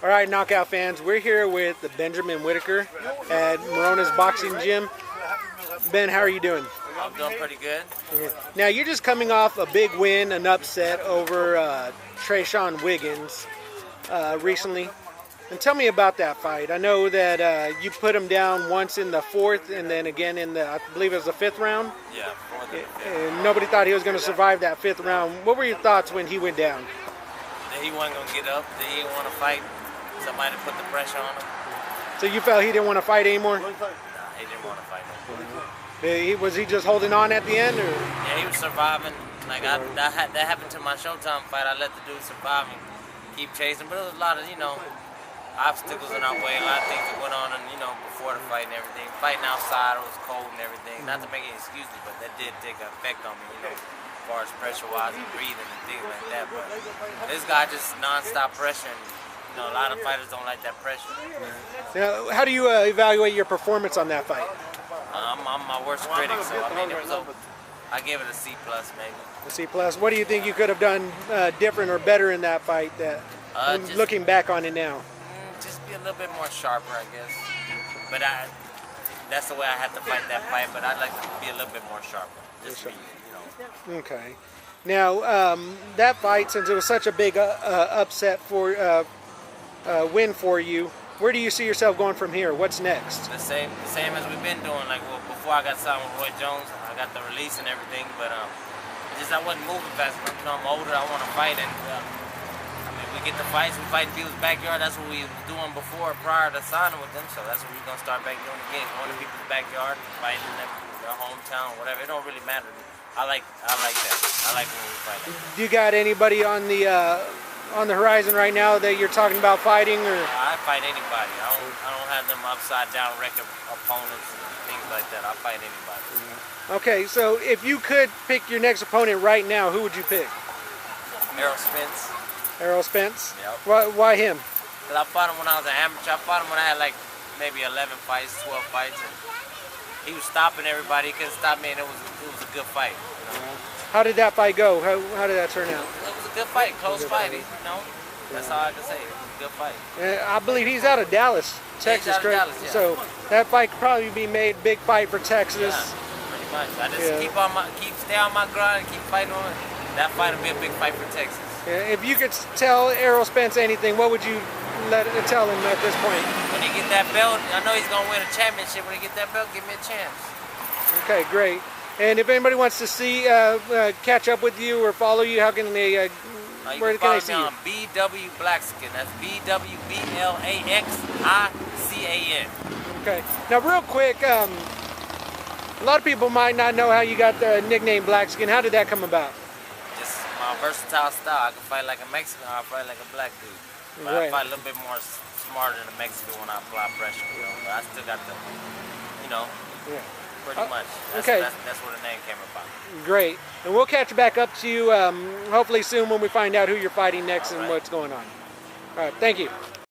All right, Knockout fans, we're here with Benjamin Whitaker at Morona's Boxing Gym. Ben, how are you doing? I'm doing pretty good. Now, you're just coming off a big win, an upset over Tre'shean Wiggins recently. And tell me about that fight. I know that you put him down once in the fourth and then again in the, I believe it was the fifth round? Yeah, fourth and fifth. And nobody thought he was going to survive that fifth round. What were your thoughts when he went down? That he wasn't going to get up, that he didn't want to fight. Somebody put the pressure on him. So you felt he didn't want to fight anymore? Nah, he didn't want to fight no more. Was he just holding on at the end? Or? Yeah, he was surviving. Like that happened to my Showtime fight. I let the dude survive and keep chasing. But there was a lot of, obstacles in our way. A lot of things that went on, and before the fight and everything. Fighting outside, it was cold and everything. Not to make any excuses, but that did take an effect on me, as far as pressure-wise and breathing and things like that. But this guy just non-stop pressure. And, a lot of fighters don't like that pressure. Now, how do you evaluate your performance on that fight? I'm my worst critic, so I gave it a C+, maybe. A C+. What do you think you could have done different or better in that fight? Looking back on it now. Just be a little bit more sharper, I guess. But that's the way I had to fight that fight. But I'd like to be a little bit more sharper. Just be, Okay. Now, that fight, since it was such a big upset for win for you, where do you see yourself going from here? What's next? The same as we've been doing. Like before I got signed with Roy Jones, I got the release and everything. But I wasn't moving fast enough. I'm older. I want to fight, and we get the fights. We fight in people's backyard. That's what we was doing before, prior to signing with them. So that's what we're gonna start back doing again. Going to people's backyard, fighting in their hometown, whatever. It don't really matter. I like that. I like when we fight. Do you got anybody on the horizon right now that you're talking about fighting, or? I fight anybody. I don't have them upside down record opponents and things like that. I fight anybody. Okay, so if you could pick your next opponent right now, who would you pick? Errol Spence. Errol Spence? Yep. Why him? Because I fought him when I was an amateur. I fought him when I had like maybe 11 fights, 12 fights. And he was stopping everybody. He couldn't stop me, and it was a good fight. How did that fight go? How did that turn out? It was a good fight, close fight. That's all I can say. It was a good fight. I believe he's out of Dallas, Texas. He's out of Dallas, yeah. So that fight could probably be made big fight for Texas. Yeah, pretty much. I just stay on my grind, and keep fighting on it. That fight will be a big fight for Texas. Yeah, if you could tell Errol Spence anything, what would you tell him at this point? When he get that belt, I know he's gonna win a championship. When he get that belt, give me a chance. Okay, great. And if anybody wants to see, catch up with you or follow you, how can they? Where can they see you? BW Blackskin. That's BWBLAXICAN. Okay. Now, real quick, a lot of people might not know how you got the nickname Blackskin. How did that come about? Just my versatile style. I can fight like a Mexican, or I fight like a black dude. But I fight a little bit more smarter than a Mexican when I apply pressure. But I still got the, Yeah. pretty much. That's where the name came about. Great. And we'll catch back up to you hopefully soon when we find out who you're fighting next and what's going on. All right. Thank you.